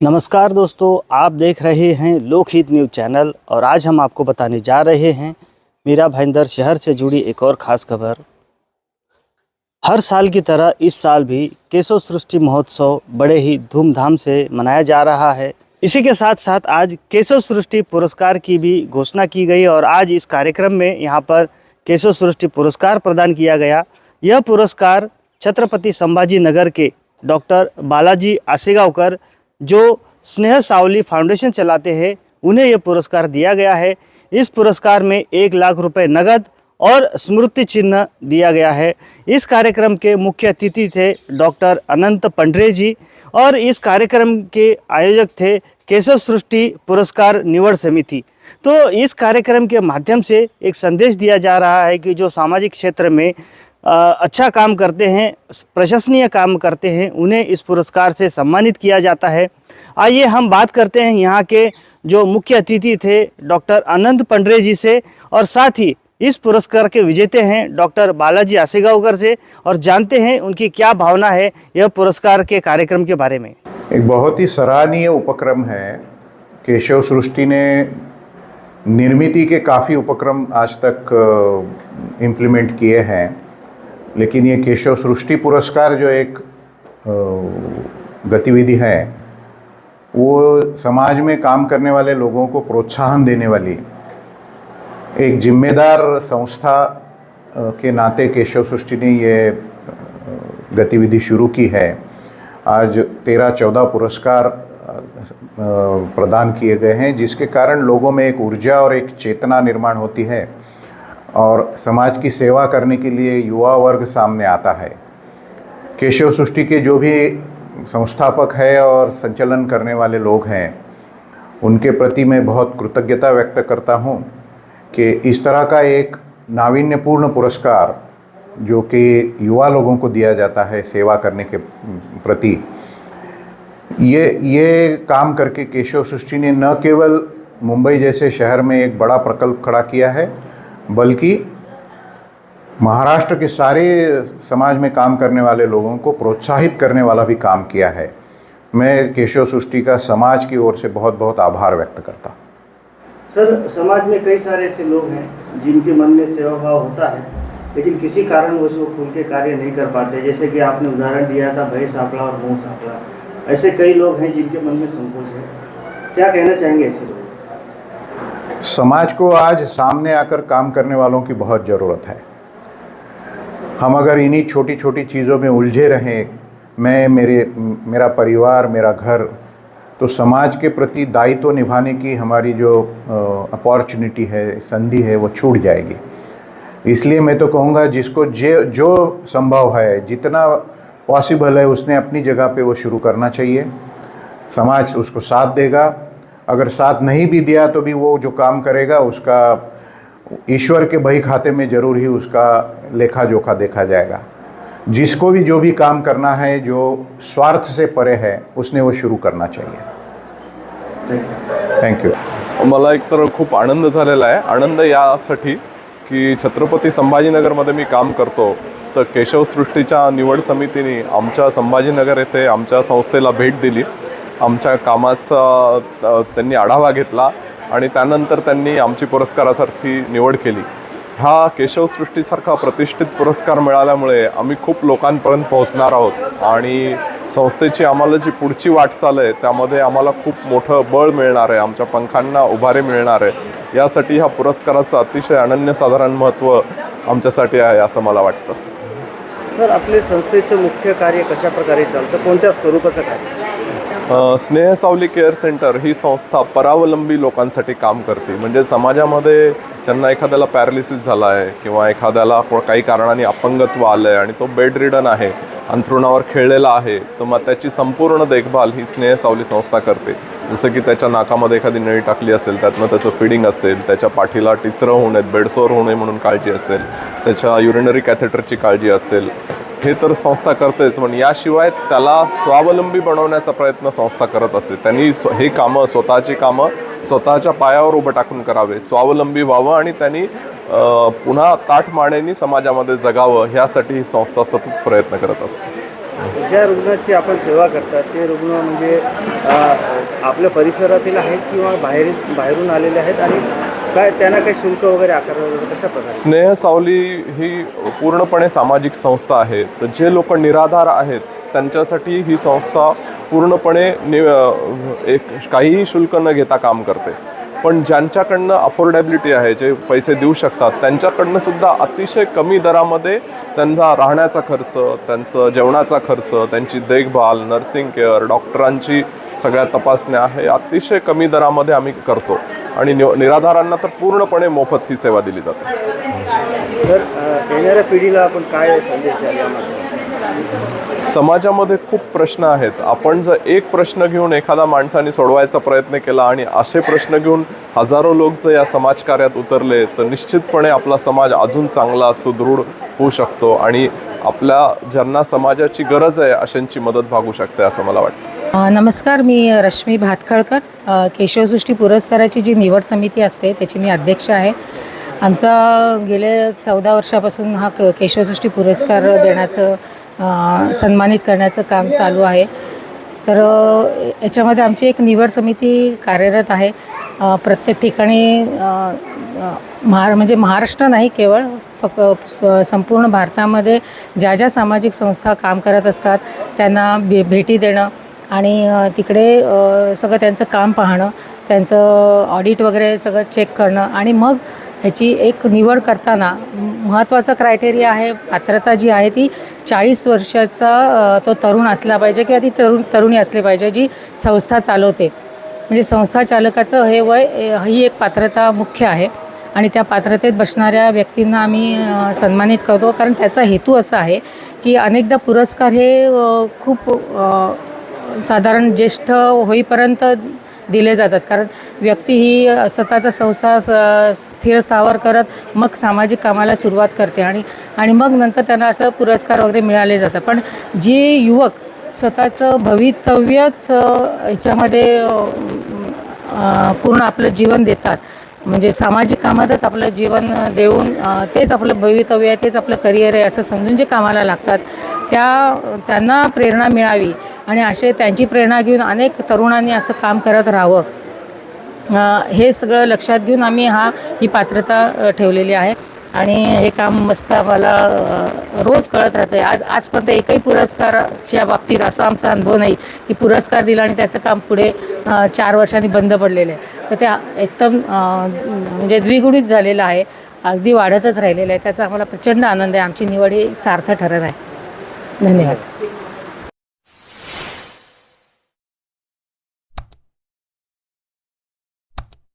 नमस्कार दोस्तों, आप देख रहे हैं लोकहित न्यूज़ चैनल और आज हम आपको बताने जा रहे हैं मीरा भाईंदर शहर से जुड़ी एक और ख़ास खबर। हर साल की तरह इस साल भी केशव सृष्टि महोत्सव बड़े ही धूमधाम से मनाया जा रहा है। इसी के साथ साथ आज केशव सृष्टि पुरस्कार की भी घोषणा की गई और आज इस कार्यक्रम में यहाँ पर केशव सृष्टि पुरस्कार प्रदान किया गया। यह पुरस्कार छत्रपति संभाजी नगर के डॉक्टर बालाजी आसेगावकर जो स्नेह सावली फाउंडेशन चलाते हैं उन्हें यह पुरस्कार दिया गया है। इस पुरस्कार में 1 लाख रुपए नगद और स्मृति चिन्ह दिया गया है। इस कार्यक्रम के मुख्य अतिथि थे डॉक्टर अनंत पंडरे जी और इस कार्यक्रम के आयोजक थे केशव सृष्टि पुरस्कार निवड़ समिति। तो इस कार्यक्रम के माध्यम से एक संदेश दिया जा रहा है कि जो सामाजिक क्षेत्र में अच्छा काम करते हैं, प्रशंसनीय काम करते हैं, उन्हें इस पुरस्कार से सम्मानित किया जाता है। आइए हम बात करते हैं यहाँ के जो मुख्य अतिथि थे डॉक्टर अनंत पंडरे जी से और साथ ही इस पुरस्कार के विजेता हैं डॉक्टर बालाजी आसेगावकर से और जानते हैं उनकी क्या भावना है यह पुरस्कार के कार्यक्रम के बारे में। एक बहुत ही सराहनीय उपक्रम है। केशव सृष्टि ने निर्मिति के काफ़ी उपक्रम आज तक इम्प्लीमेंट किए हैं, लेकिन ये केशव सृष्टि पुरस्कार जो एक गतिविधि है वो समाज में काम करने वाले लोगों को प्रोत्साहन देने वाली एक जिम्मेदार संस्था के नाते केशव सृष्टि ने ये गतिविधि शुरू की है। आज 13-14 पुरस्कार प्रदान किए गए हैं, जिसके कारण लोगों में एक ऊर्जा और एक चेतना निर्माण होती है और समाज की सेवा करने के लिए युवा वर्ग सामने आता है। केशव सृष्टि के जो भी संस्थापक है और संचालन करने वाले लोग हैं, उनके प्रति मैं बहुत कृतज्ञता व्यक्त करता हूं कि इस तरह का एक नावीन्यपूर्ण पुरस्कार जो कि युवा लोगों को दिया जाता है सेवा करने के प्रति, ये काम करके केशव सृष्टि ने न केवल मुंबई जैसे शहर में एक बड़ा प्रकल्प खड़ा किया है, बल्कि महाराष्ट्र के सारे समाज में काम करने वाले लोगों को प्रोत्साहित करने वाला भी काम किया है। मैं केशव सृष्टि का समाज की ओर से बहुत बहुत आभार व्यक्त करता हूँ। सर, समाज में कई सारे ऐसे लोग हैं जिनके मन में सेवा भाव होता है, लेकिन किसी कारणवश वो खुल के कार्य नहीं कर पाते। जैसे कि आपने उदाहरण दिया था भय सापड़ा और मुँह सापड़ा, ऐसे कई लोग हैं जिनके मन में संकोच है। क्या कहना चाहेंगे ऐसे लोग? समाज को आज सामने आकर काम करने वालों की बहुत ज़रूरत है। हम अगर इन्हीं छोटी छोटी चीज़ों में उलझे रहें, मेरा परिवार, मेरा घर, तो समाज के प्रति दायित्व निभाने की हमारी जो अपॉर्चुनिटी है, संधि है, वो छूट जाएगी। इसलिए मैं तो कहूँगा जिसको जो संभव है, जितना पॉसिबल है, उसने अपनी जगह पे वो शुरू करना चाहिए। समाज उसको साथ देगा। अगर साथ नहीं भी दिया तो भी वो जो काम करेगा उसका ईश्वर के बही खाते में जरूर ही उसका लेखा जोखा देखा जाएगा। जिसको भी जो भी काम करना है जो स्वार्थ से परे है, उसने वो शुरू करना चाहिए। थँक्यू। मला एकतर खूप आनंद झालेला आहे। आनंद यासाठी की छत्रपती संभाजीनगरमध्ये मी काम करतो, तर केशव सृष्टीच्या निवड समितीने आमच्या संभाजीनगर येथे आमच्या संस्थेला भेट दिली। आमच्या कामाचा त्यांनी आढावा घेतला आणि त्यानंतर त्यांनी आमची पुरस्कारासाठी निवड केली। हा केशव सृष्टीसारखा प्रतिष्ठित पुरस्कार मिळाल्यामुळे आम्ही खूप लोकांपर्यंत पोहोचणार आहोत आणि संस्थेची आम्हाला जी पुढची वाटचाल आहे त्यामध्ये आम्हाला खूप मोठं बळ मिळणार आहे, आमच्या पंखांना उभारी मिळणार आहे। यासाठी ह्या पुरस्काराचं अतिशय अनन्यसाधारण महत्त्व आमच्यासाठी आहे असं मला वाटतं। सर, आपले संस्थेचं मुख्य कार्य कशा प्रकारे चालतं, कोणत्या स्वरूपाचं कार्य? स्नेह सावली केअर सेंटर ही संस्था परावलंबी लोकांसाठी काम करते। म्हणजे समाजामध्ये ज्यांना एखाद्याला पॅरालिसिस झाला आहे किंवा एखाद्याला काही कारणाने अपंगत्व आलं आहे आणि तो बेड रिडन आहे, अंथरुणावर खेळलेला आहे, तर मग त्याची संपूर्ण देखभाल ही स्नेह सावली संस्था करते। जसं की त्याच्या नाकामध्ये एखादी नळी टाकली असेल, त्यातनं त्याचं फिडिंग असेल, त्याच्या पाठीला टिचरं होऊ नयेत, बेडसोर होऊ नये म्हणून काळजी असेल, त्याच्या युरिनरी कॅथेटरची काळजी असेल, हे तर संस्था करतेच, पण याशिवाय त्याला स्वावलंबी बनवण्याचा प्रयत्न संस्था करत असते। त्यांनी हे कामं, स्वतःची कामं स्वतःच्या पायावर उभं टाकून करावे, स्वावलंबी व्हावं आणि त्यांनी पुन्हा ताठ मानेनी समाजामध्ये जगावं, ह्यासाठी ही संस्था सतत प्रयत्न करत असते। ज्या रुग्णाची आपण सेवा करतात ते रुग्ण म्हणजे आपल्या परिसरातील आहेत किंवा बाहेरून आलेले आहेत, आणि काय त्यांना काही शुल्क वगैरे आकारलं वगैरे कशा प्रकारे? स्नेह सावली ही पूर्णपणे सामाजिक संस्था आहे. तर जे लोक निराधार आहेत त्यांच्यासाठी ही संस्था पूर्णपणे काहीही शुल्क न घेता काम करते. पण ज्यांच्याकडनं अफोर्डेबिलिटी आहे, जे पैसे देऊ शकतात, त्यांच्याकडनं सुद्धा अतिशय कमी दरामध्ये त्यांचा राहण्याचा खर्च, त्यांचं जेवणाचा खर्च, त्यांची देखभाल, नर्सिंग केअर, डॉक्टरांची सगळ्या तपासण्या हे अतिशय कमी दरामध्ये आम्ही करतो. आणि निराधारांना तर पूर्णपणे मोफत ही सेवा दिली जाते. तर येणाऱ्या पिढीला आपण काय संदेश द्याल यामध्ये? समाजामध्ये खूप प्रश्न आहेत. आपण जर एक प्रश्न घेऊन एखादा माणसाने सोडवायचा प्रयत्न केला आणि असे प्रश्न घेऊन हजारो लोक जर या समाजकार्यात उतरले तर निश्चितपणे आपला समाज अजून चांगला सुदृढ होऊ शकतो आणि आपल्या ज्यांना समाजाची गरज आहे अशांची मदत भागू शकते असं मला वाटतं. नमस्कार, मी रश्मी भातखळकर. केशवसृष्टी पुरस्काराची जी निवड समिती असते त्याची मी अध्यक्ष आहे. आमचा गेले 14 वर्षापासून हा केशवसृष्टी पुरस्कार देण्याचं सन्मानित करण्याचं काम चालू आहे. तर याच्यामध्ये आमची एक निवड समिती कार्यरत आहे. प्रत्येक ठिकाणी म्हणजे महाराष्ट्र नाही केवळ, संपूर्ण भारतामध्ये ज्या ज्या सामाजिक संस्था काम करत असतात त्यांना भेटी देणं आणि तिकडे सगळं त्यांचं काम पाहणं, त्यांचं ऑडिट वगैरे सगळं चेक करणं आणि मग ह्याची एक निवड करताना महत्त्वाचा क्रायटेरिया आहे, पात्रता जी आहे ती 40 वर्षाचा तो तरुण असला पाहिजे किंवा ती तरुणी असली पाहिजे जी संस्था चालवते. म्हणजे संस्था चालकाचं हे वय ही एक पात्रता मुख्य आहे आणि त्या पात्रतेत बसणाऱ्या व्यक्तींना आम्ही सन्मानित करतो. कारण त्याचा हेतू असा आहे की अनेकदा पुरस्कार हे खूप साधारण ज्येष्ठ होईपर्यंत दिले जातात. कारण व्यक्ती ही स्वतःचा संसार स्थिर स्थावर करत मग सामाजिक कामाला सुरुवात करते आणि मग नंतर त्यांना असं पुरस्कार वगैरे मिळाले जातात. पण जे युवक स्वतःचं भवितव्यच ह्याच्यामध्ये पूर्ण आपलं जीवन देतात, म्हणजे सामाजिक कामातच आपलं जीवन देऊन तेच आपलं भवितव्य आहे, तेच आपलं करिअर आहे असं समजून जे कामाला लागतात त्यांना प्रेरणा मिळावी आणि असे त्यांची प्रेरणा घेऊन अनेक तरुणांनी असं काम करत राहावं, हे सगळं लक्षात घेऊन आम्ही ही पात्रता ठेवलेली आहे. आणि हे काम मस्त आम्हाला रोज कळत राहतं. आजपर्यंत एकही पुरस्काराच्या बाबतीत असा आमचा अनुभव नाही की पुरस्कार दिला आणि त्याचं काम पुढे 4 वर्षांनी बंद पडलेलं आहे. तर ते एकदम म्हणजे द्विगुणित झालेलं आहे, अगदी वाढतच राहिलेलं आहे. त्याचा आम्हाला प्रचंड आनंद आहे. आमची निवड ही सार्थ ठरत आहे. धन्यवाद.